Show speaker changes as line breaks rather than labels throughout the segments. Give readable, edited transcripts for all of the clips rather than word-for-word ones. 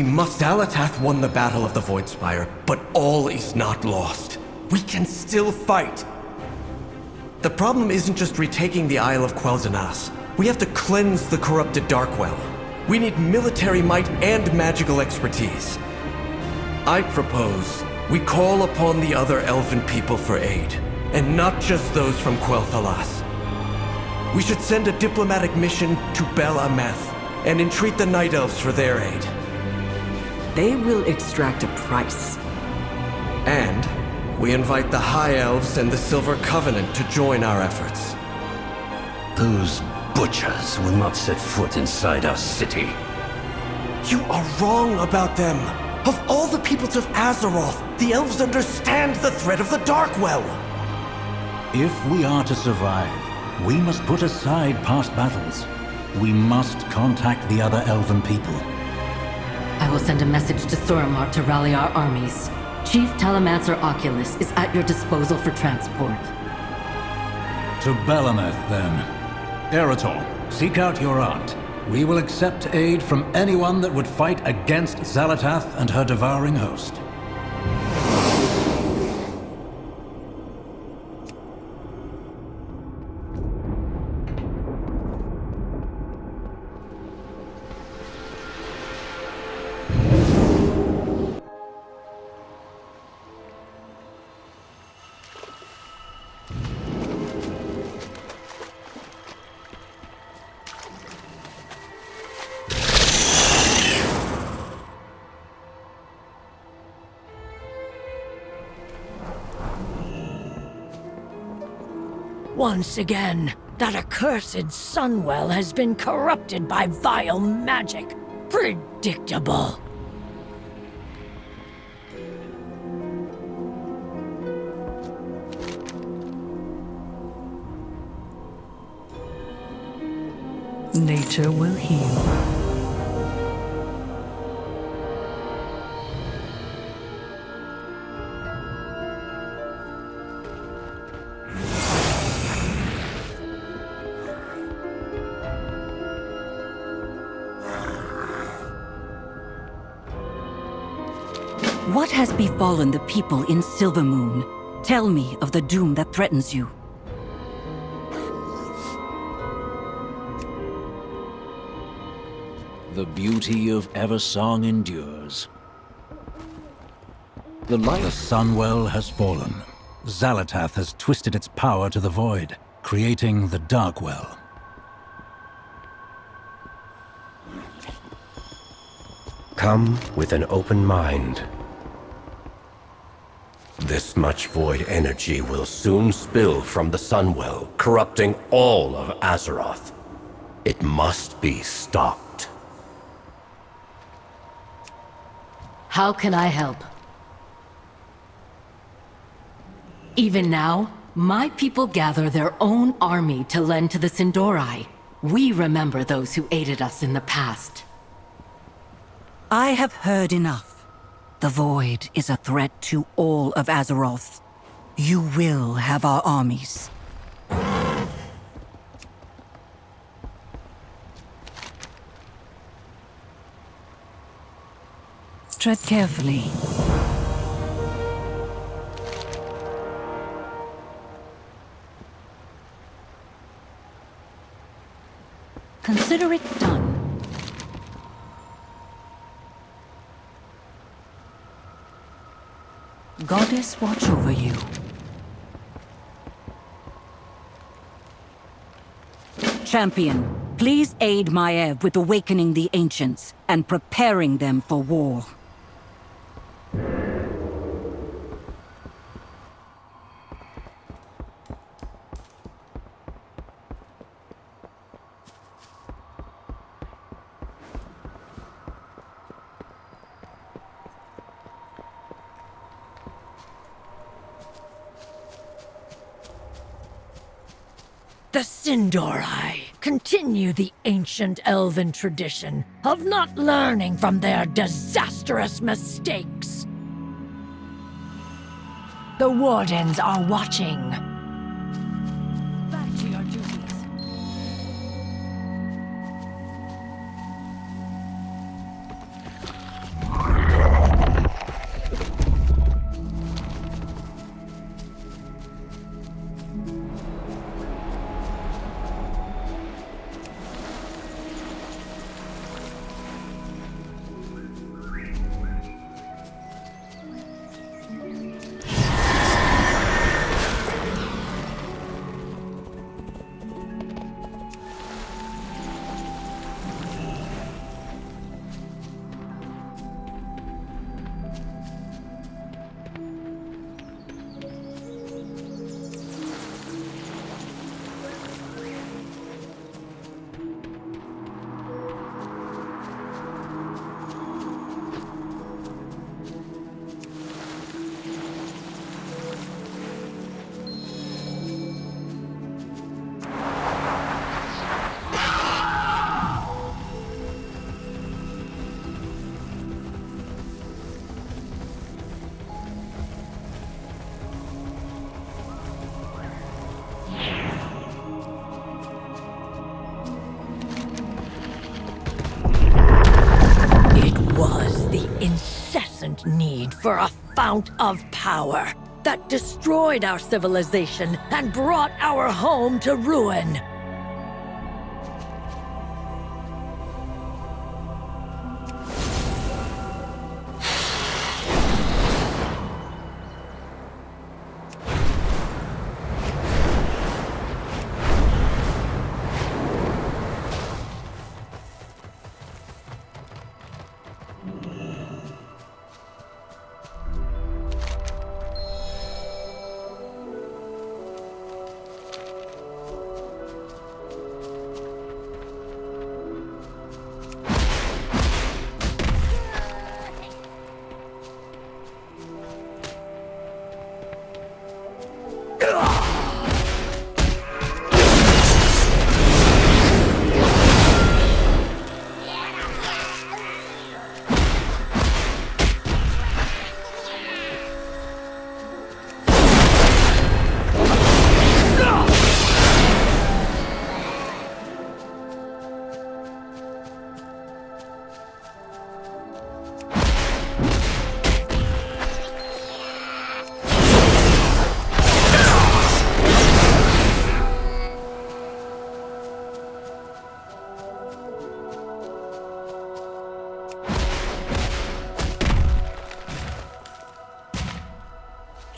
Zalatath won the Battle of the Voidspire, but all is not lost. We can still fight. The problem isn't just retaking the Isle of Quel'dorei. We have to cleanse the corrupted Darkwell. We need military might and magical expertise. I propose we call upon the other elven people for aid, and not just those from Quel'Thalas. We should send a diplomatic mission to Bel Ameth and entreat the Night Elves for their aid.
They will extract a price.
And we invite the High Elves and the Silver Covenant to join our efforts.
Those butchers will not set foot inside our city.
You are wrong about them. Of all the peoples of Azeroth, the Elves understand the threat of the Darkwell.
If we are to survive, we must put aside past battles. We must contact the other elven people.
I will send a message to Suramar to rally our armies. Chief Telemancer Oculus is at your disposal for transport.
To Bel Ameth, then. Eritol, seek out your aunt. We will accept aid from anyone that would fight against Xal'atath and her devouring host.
Once again, that accursed Sunwell has been corrupted by vile magic. Predictable.
Nature will heal. What has befallen the people in Silvermoon? Tell me of the doom that threatens you.
The beauty of Eversong endures. The
Sunwell has fallen. Xal'atath has twisted its power to the void, creating the Darkwell.
Come with an open mind. This much void energy will soon spill from the Sunwell, corrupting all of Azeroth. It must be stopped.
How can I help? Even now, my people gather their own army to lend to the Shal'dorei. We remember those who aided us in the past.
I have heard enough. The Void is a threat to all of Azeroth. You will have our armies. Tread carefully. Consider it done. Goddess, watch over you. Champion, please aid Maiev with awakening the Ancients and preparing them for war.
The Shal'dorei continue the ancient elven tradition of not learning from their disastrous mistakes. The Wardens are watching. Back to your duties. incessant need for a fount of power that destroyed our civilization and brought our home to ruin.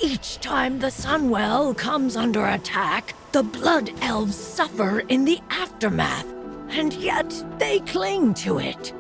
Each time the Sunwell comes under attack, the Blood Elves suffer in the aftermath, and yet they cling to it.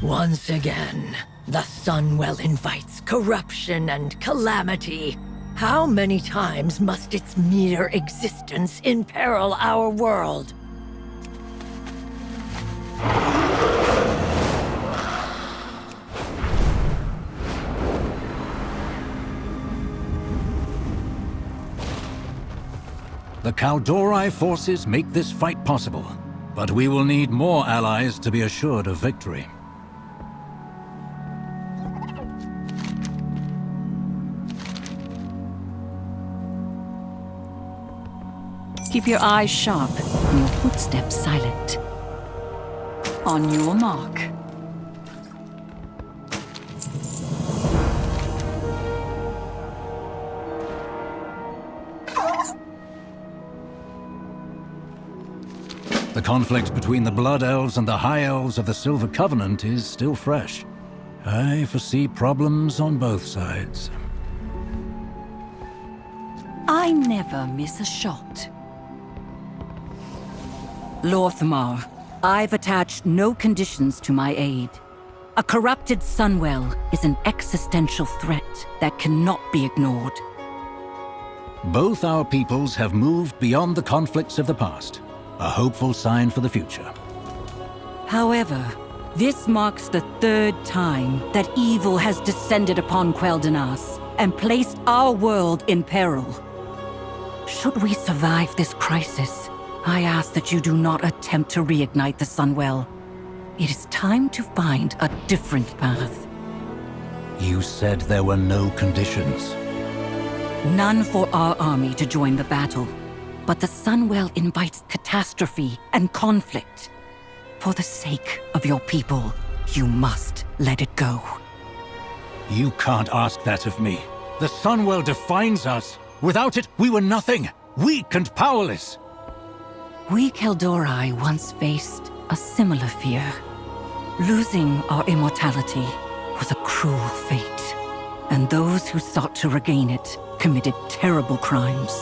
Once again, the Sunwell invites corruption and calamity. How many times must its mere existence imperil our world?
The Kaldorei forces make this fight possible, but we will need more allies to be assured of victory.
Keep your eyes sharp and your footsteps silent. On your mark.
The conflict between the Blood Elves and the High Elves of the Silver Covenant is still fresh. I foresee problems on both sides.
I never miss a shot. Lorthmar, I've attached no conditions to my aid. A corrupted Sunwell is an existential threat that cannot be ignored.
Both our peoples have moved beyond the conflicts of the past. A hopeful sign for the future.
However, this marks the third time that evil has descended upon Quel'Thalas and placed our world in peril. Should we survive this crisis, I ask that you do not attempt to reignite the Sunwell. It is time to find a different path.
You said there were no conditions.
None for our army to join the battle. But the Sunwell invites catastrophe and conflict. For the sake of your people, you must let it go.
You can't ask that of me. The Sunwell defines us. Without it, we were nothing. Weak and powerless.
We Quel'dorei once faced a similar fear. Losing our immortality was a cruel fate. And those who sought to regain it committed terrible crimes.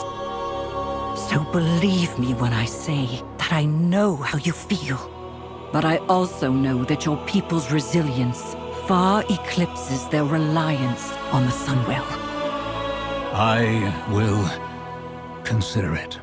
So believe me when I say that I know how you feel. But I also know that your people's resilience far eclipses their reliance on the Sunwell.
I will consider it.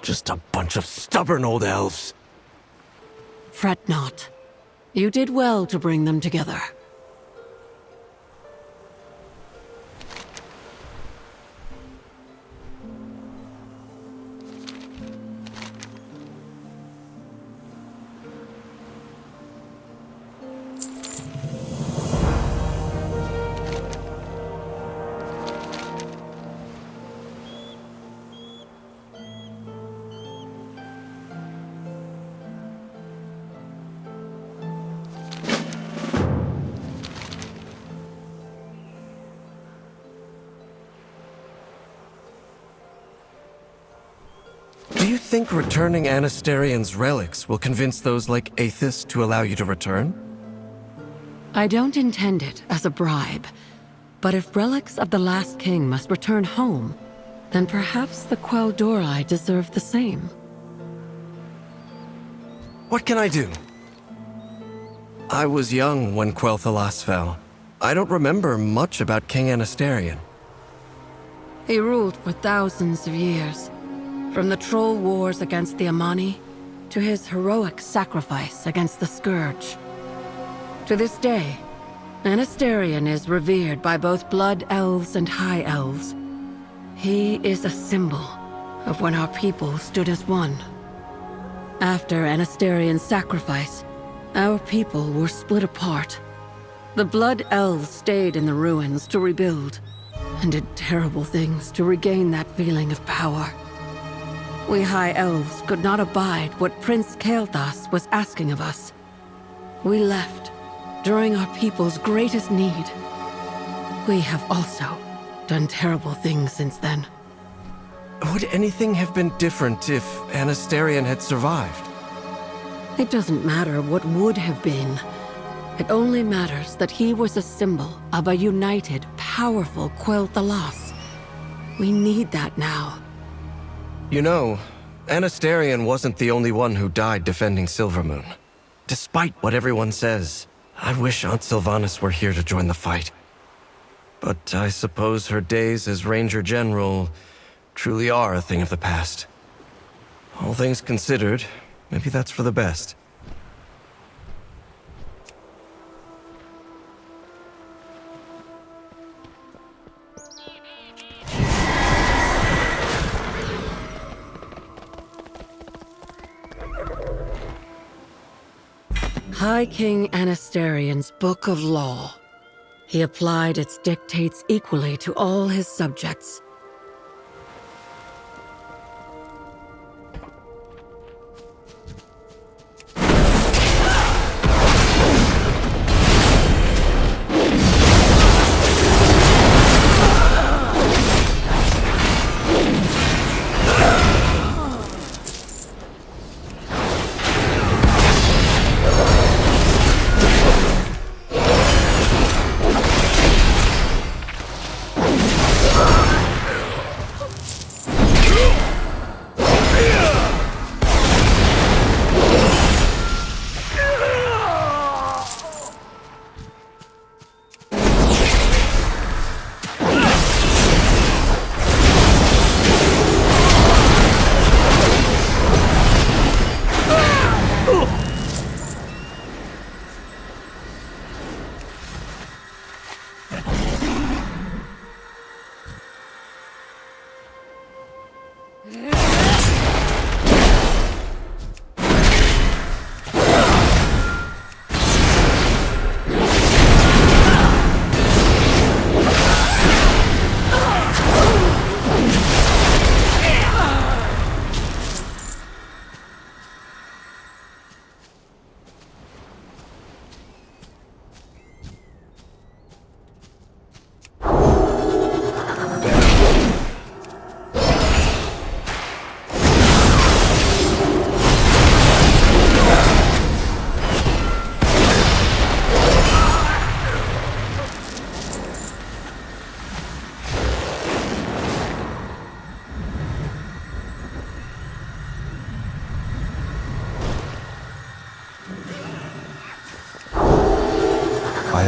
Just a bunch of stubborn old elves.
Fret not. You did well to bring them together.
Do you think returning Anastarion's relics will convince those like Aethys to allow you to return?
I don't intend it as a bribe, but if relics of the last king must return home, then perhaps the Quel'dorei deserve the same.
What can I do? I was young when Quel'Thalas fell. I don't remember much about King Anastarion.
He ruled for thousands of years, from the troll wars against the Amani to his heroic sacrifice against the Scourge. To this day, Anastarion is revered by both Blood Elves and High Elves. He is a symbol of when our people stood as one. After Anastarion's sacrifice, our people were split apart. The Blood Elves stayed in the ruins to rebuild, and did terrible things to regain that feeling of power. We High Elves could not abide what Prince Quel'Thalas was asking of us. We left during our people's greatest need. We have also done terrible things since then.
Would anything have been different if Anastarion had survived?
It doesn't matter what would have been. It only matters that he was a symbol of a united, powerful Quel'Thalas. We need that now.
You know, Anastarion wasn't the only one who died defending Silvermoon. Despite what everyone says, I wish Aunt Sylvanas were here to join the fight. But I suppose her days as Ranger General truly are a thing of the past. All things considered, maybe that's for the best.
High King Anastarion's Book of Law. He applied its dictates equally to all his subjects.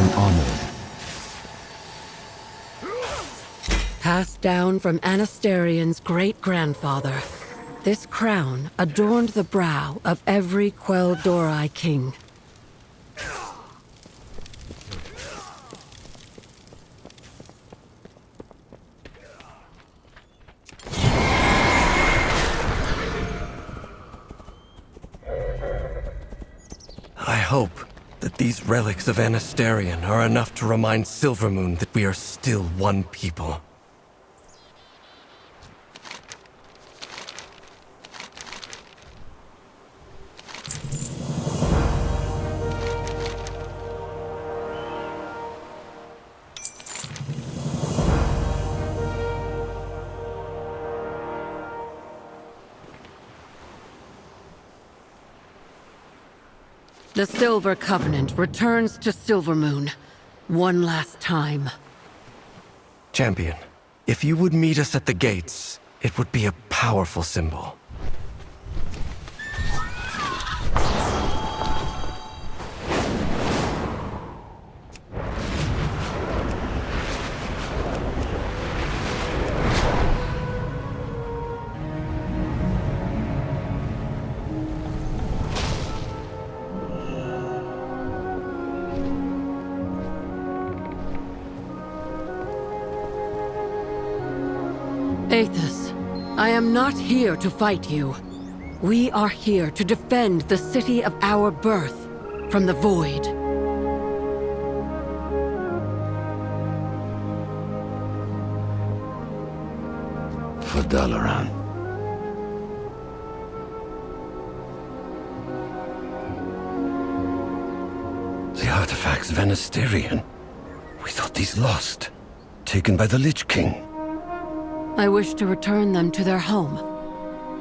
am honored.
Passed down from Anasterian's great-grandfather, this crown adorned the brow of every Quel'dorei king.
I hope that these relics of Anasterian are enough to remind Silvermoon that we are still one people.
The Silver Covenant returns to Silvermoon, one last time.
Champion, if you would meet us at the gates, it would be a powerful symbol.
Aethys, I am not here to fight you. We are here to defend the city of our birth from the Void.
For Dalaran. The artifacts of Anasterian. We thought these lost. Taken by the Lich King.
I wish to return them to their home.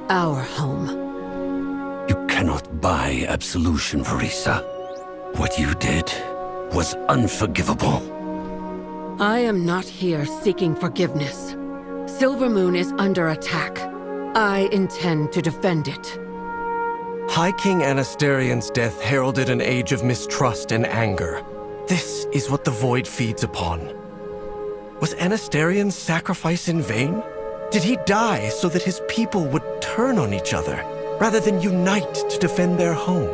Our home.
You cannot buy absolution, Verisa. What you did was unforgivable.
I am not here seeking forgiveness. Silvermoon is under attack. I intend to defend it.
High King Anasterian's death heralded an age of mistrust and anger. This is what the Void feeds upon. Was Anasterian's sacrifice in vain? Did he die so that his people would turn on each other, rather than unite to defend their home?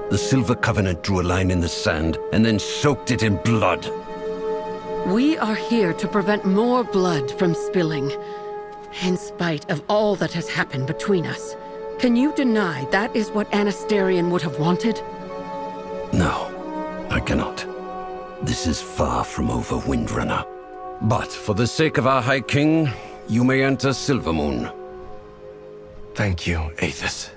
The Silver Covenant drew a line in the sand and then soaked it in blood.
We are here to prevent more blood from spilling. In spite of all that has happened between us, can you deny that is what Anasterian would have wanted?
No, I cannot. This is far from over, Windrunner. But for the sake of our High King, you may enter Silvermoon.
Thank you, Aethys.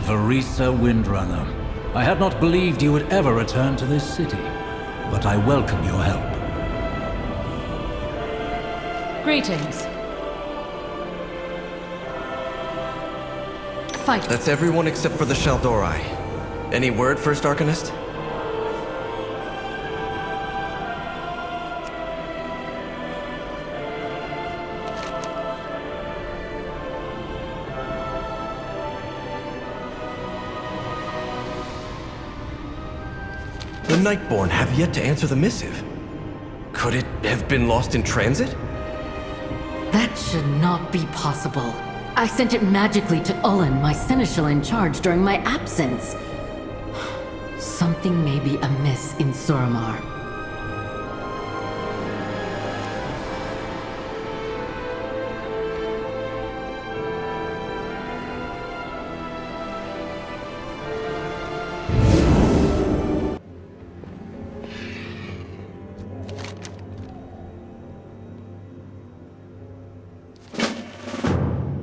Verisa Windrunner, I had not believed you would ever return to this city, but I welcome your help.
Greetings. Fight.
That's everyone except for the Shal'dorei. Any word, First Arcanist? The Nightborn have yet to answer the missive. Could it have been lost in transit?
That should not be possible. I sent it magically to Ullen, my seneschal in charge, during my absence. Something may be amiss in Suramar.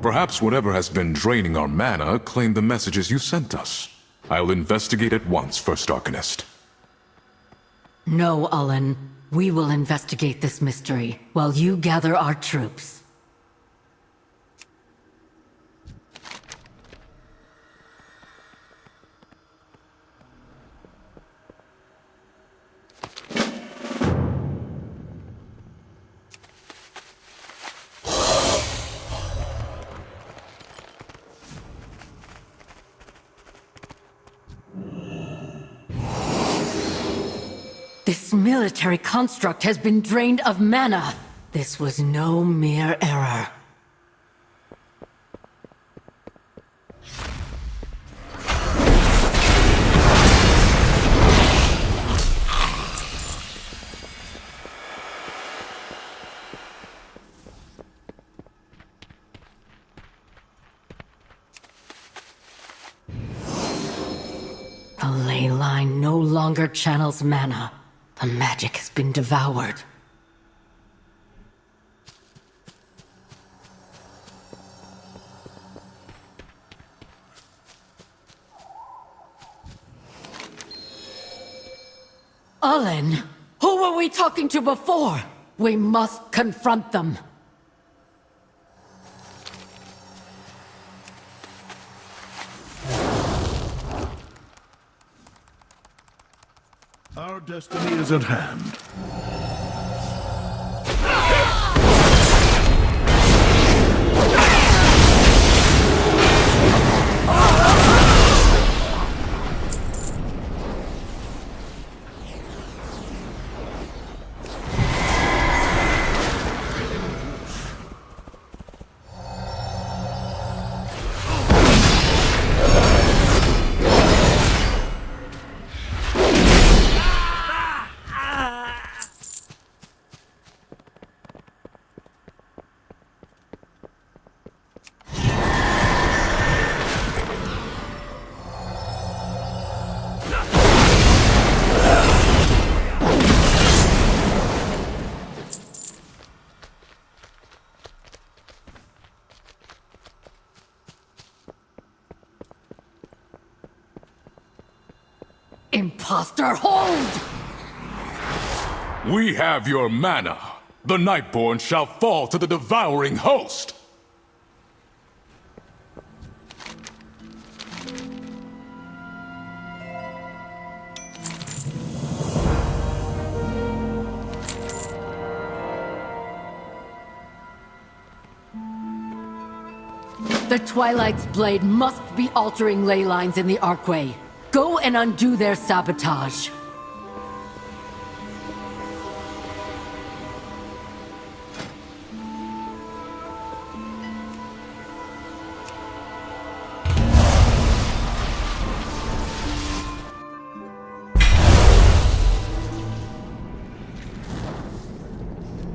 Perhaps whatever has been draining our mana claimed the messages you sent us. I'll investigate at once, First Arcanist.
No, Ullen. We will investigate this mystery, while you gather our troops. This military construct has been drained of mana. This was no mere error. The ley line no longer channels mana. The magic has been devoured. Ullen, who were we talking to before? We must confront them.
Our destiny is at hand.
Imposter, hold!
We have your mana. The Nightborn shall fall to the devouring host.
The Twilight's blade must be altering ley lines in the Archway. Go and undo their sabotage.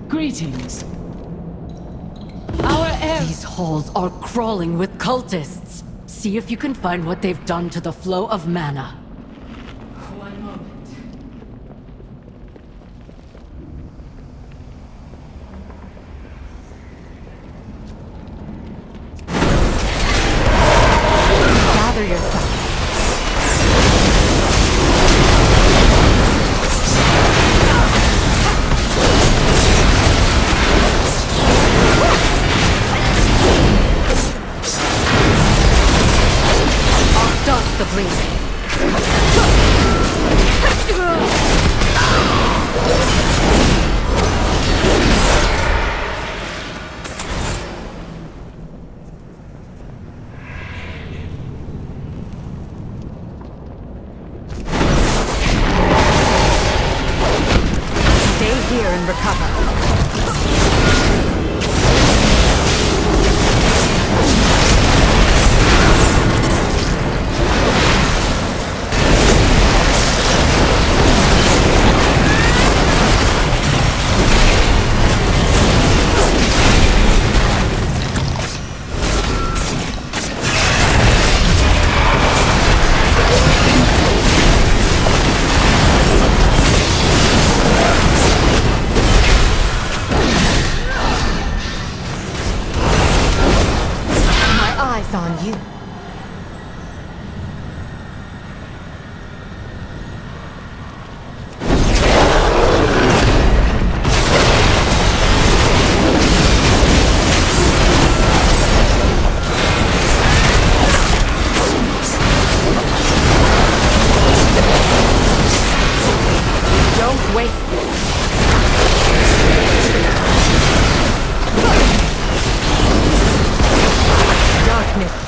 Greetings. Our
These halls are crawling with cultists. See if you can find what they've done to the flow of mana.
One moment.
Gather yourself. Stop the bleeding.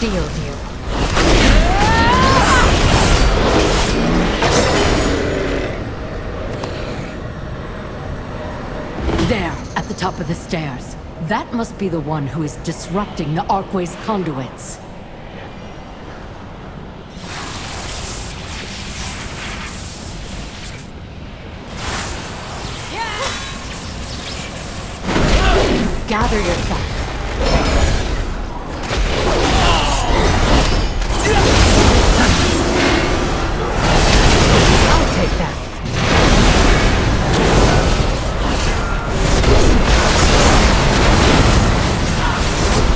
steals you.
There, at the top of the stairs. That must be the one who is disrupting the Arkway's conduits. Gather yourself. I'll take that.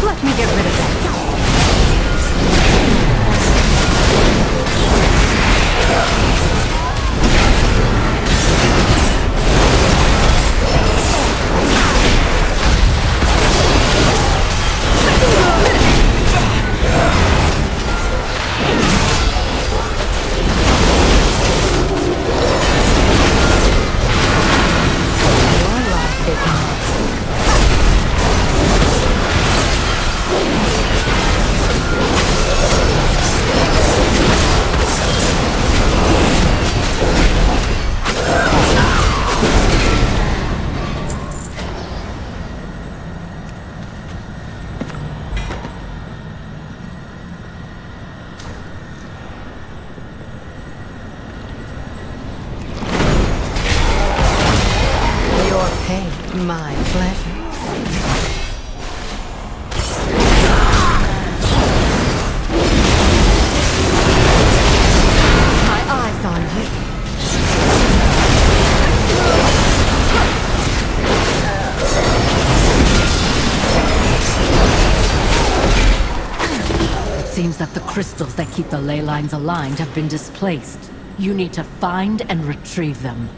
Let me get rid of that.
My pleasure. My eyes on you.
It seems that the crystals that keep the ley lines aligned have been displaced. You need to find and retrieve them.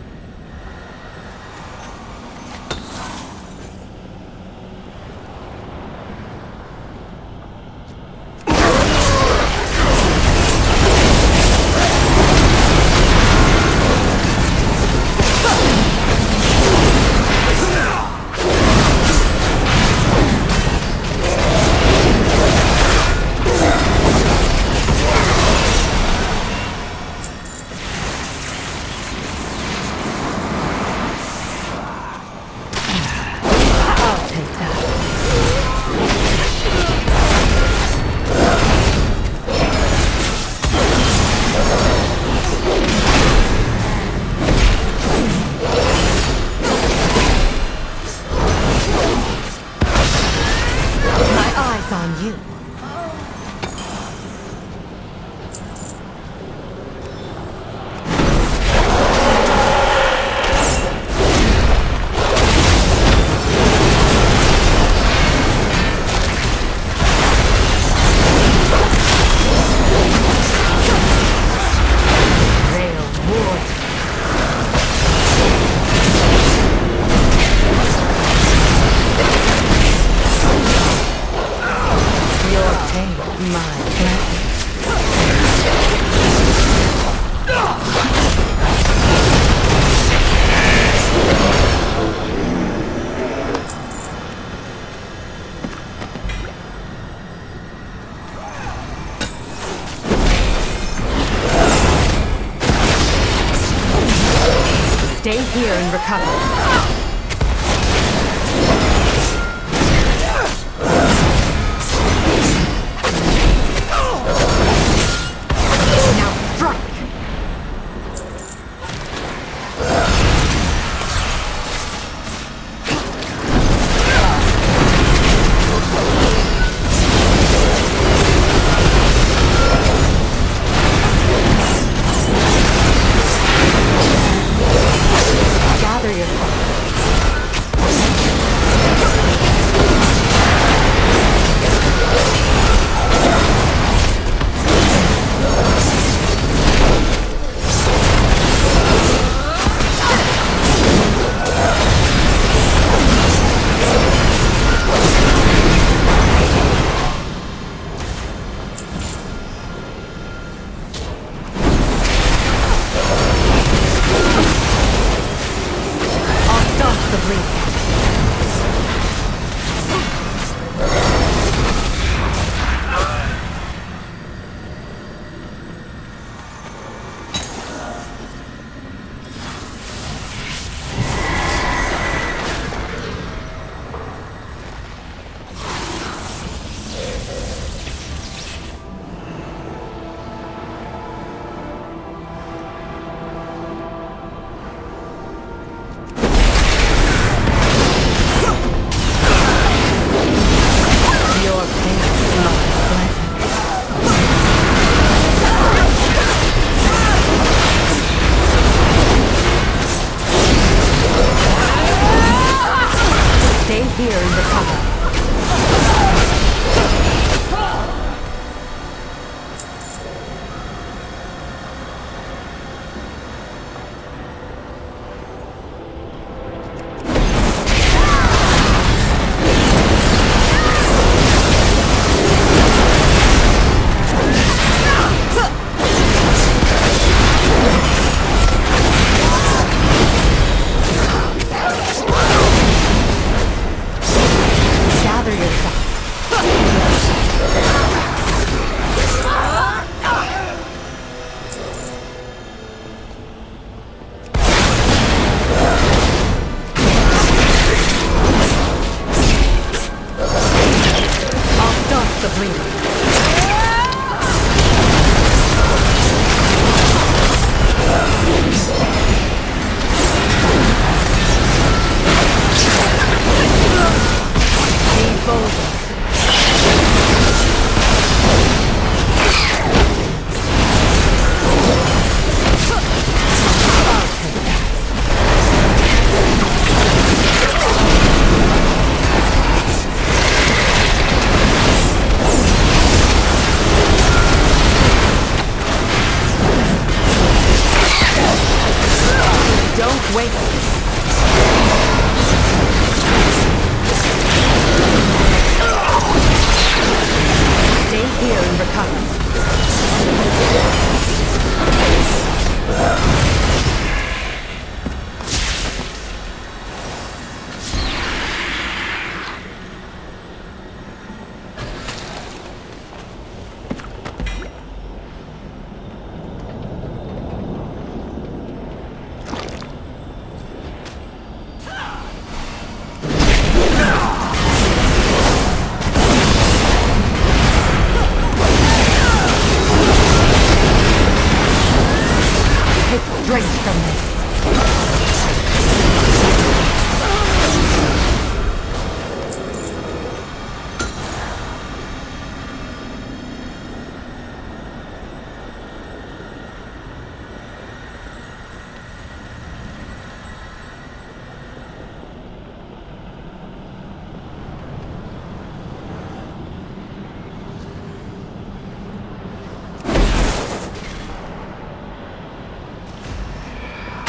On you. Stay here and recover. Now strike! Gather yourself.
Stay here and recover.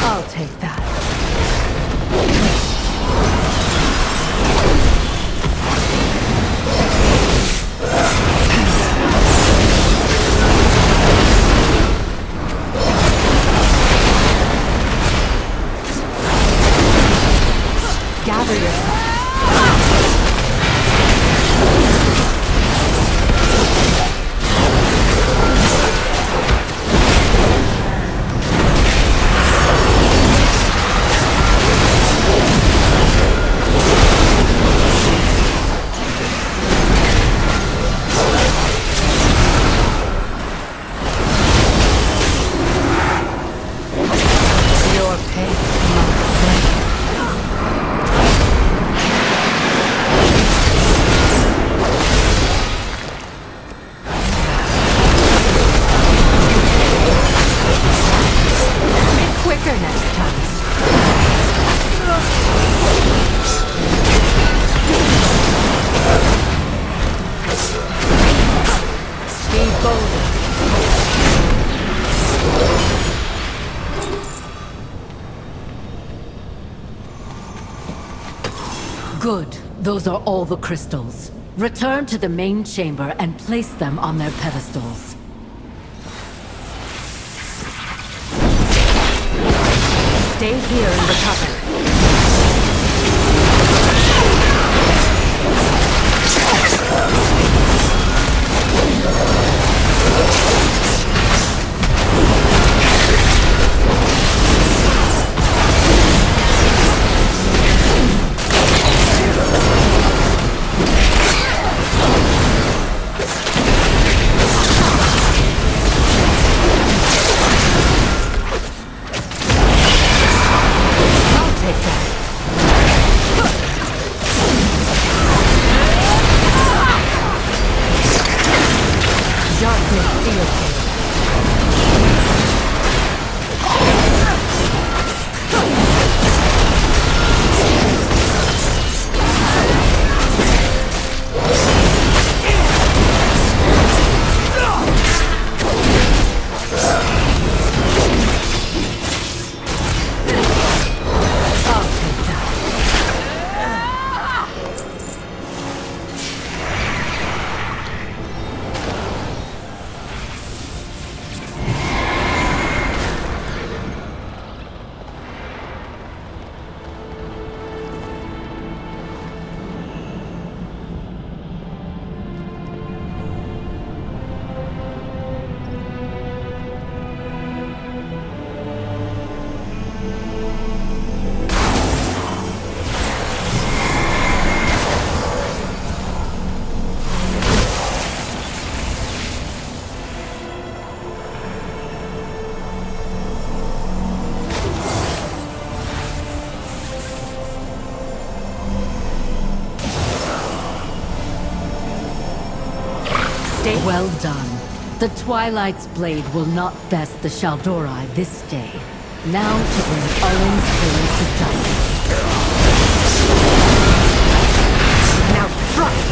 I'll take that.
Gather yourself.
Good. Those are all the crystals. Return to the main chamber and place them on their pedestals.
Stay here and recover. mistake?
Well done. The Twilight's blade will not best the Shal'dorei this day. Now to bring Owen's tale to justice.
Now strike!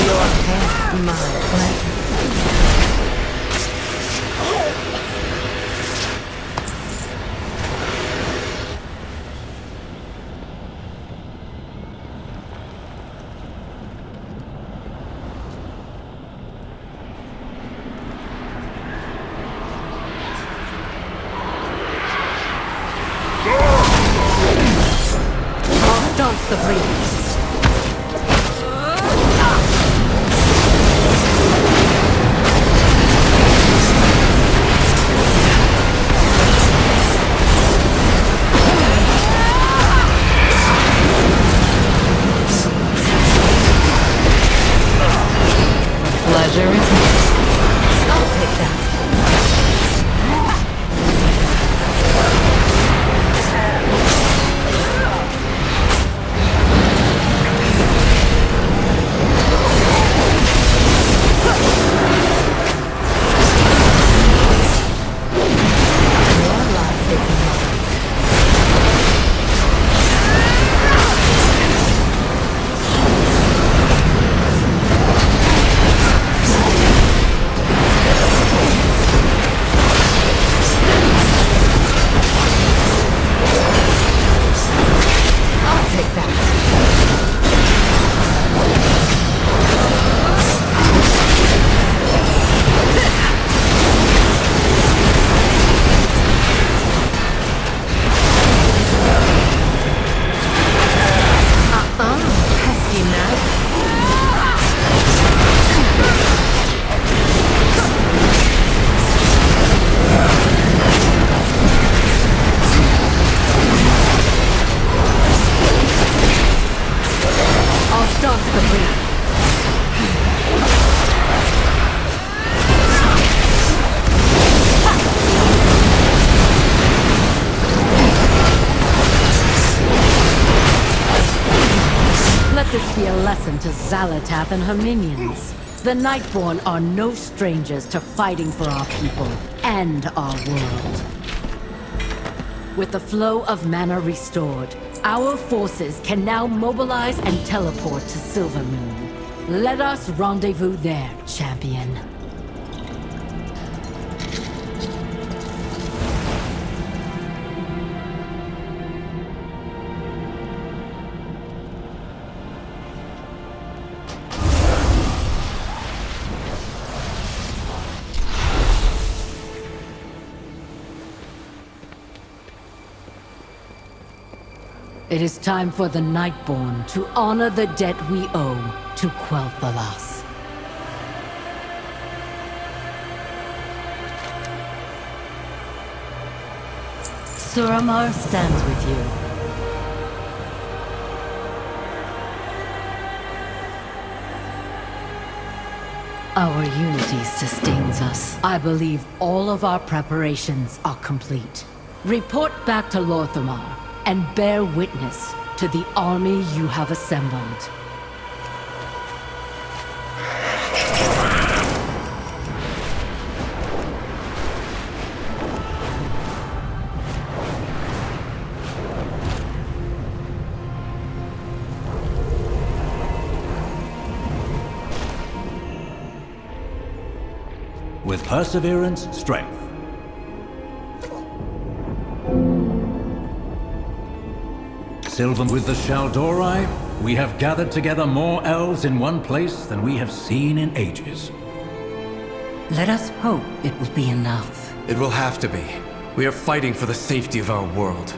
Your path, my pleasure. Staunch the breeze. Pleasure is mine. I'll take that. This be a lesson to Xal'atath and her minions. The Nightborn are no strangers to fighting for our people and our world. With the flow of mana restored, our forces can now mobilize and teleport to Silvermoon. Let us rendezvous there, champion. It is time for the Nightborn to honor the debt we owe to Quel'Thalas. Suramar stands with you. Our unity sustains us. I believe all of our preparations are complete. Report back to Lor'themar and bear witness to the army you have assembled.
With perseverance, strength. Sylvan, with the Shal'dorei, we have gathered together more elves in one place than we have seen in ages.
Let us hope it will be enough.
It will have to be. We are fighting for the safety of our world.